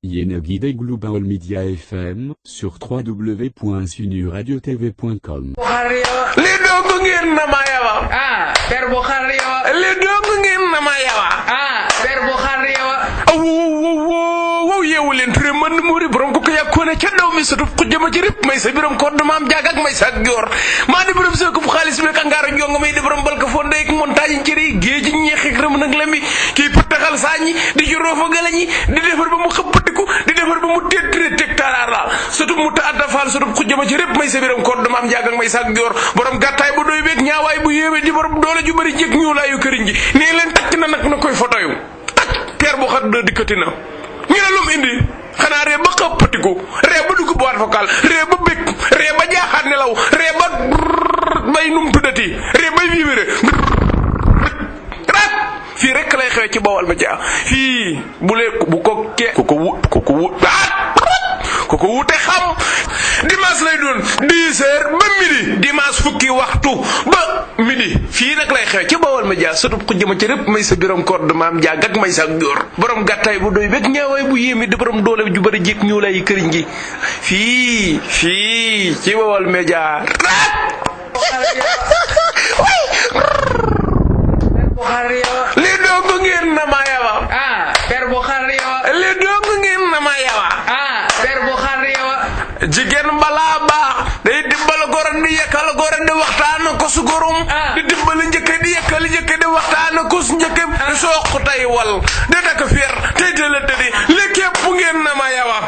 yéen a ngi déglu Baol Média FM sur www.sunuradiotv.com. li dong ngeen na ma yawa per bu xar yawa li dong ngeen na ma yawa per bu xar yawa wow yeewu leen ture mën muri borom ko yakkoone ca daw mi sutub xujjama ci rip may sa biram kodd maam jaag ak may sa joor maa di borom sa ko xaalis be kangaara jonga may di borom balka fo ndey ak montagne ci ri géej ñeex ak rëm nag lami kii pataxal sañi di ci roofa galañi di defar ba mu xëppatiku di defar ba mu tetre tek taraar la sutub mu ta adda faal sutub xujjama ci rip may sa biram kodd maam jaag ak may sa joor borom gàttaay bu doy beeg ñaawaay bu yéeme di borom doole ju bari jég ñuulaayu këriñ gi nee leen takk na nag na koy photo yu per bu xat dikkati na ñu ne lum indi xanaa ree ba xëppatiku ree ba dugg boîte vocale ree ba bëgg ree ba jaaxaat nelaw ree ba bay num tuddati ree bay vibré fii rek lay xew ci Baol Média fii bu lee bu ko ke ku ko wute xam dimanche lay doon 10h ba midi dimanche fukki waxtu ba midi fii nag lay xew ci Baol Média sutub ko jëma ci rëpp may sa biram kodd maam jaag ak may sa góor borom gàttaay bu doy bek ñaawaay bu yéemi di borom doole ju bari jékk ñu lay këriñ gi fii ci Baol Média li dong ngeen na ma yawa per bu xar yawa li dong ngeen na ma yawa per bu xar yawa jigéen balaa baax day dimbal gorom di yekkal gorom di waxtaan ko su gorom di dimbal njëkke di yekkal njëkke di waxtaan ko su njëkke di sooq tay wal di dakk fier tey tëla tëdi li képp ngeen na ma yawa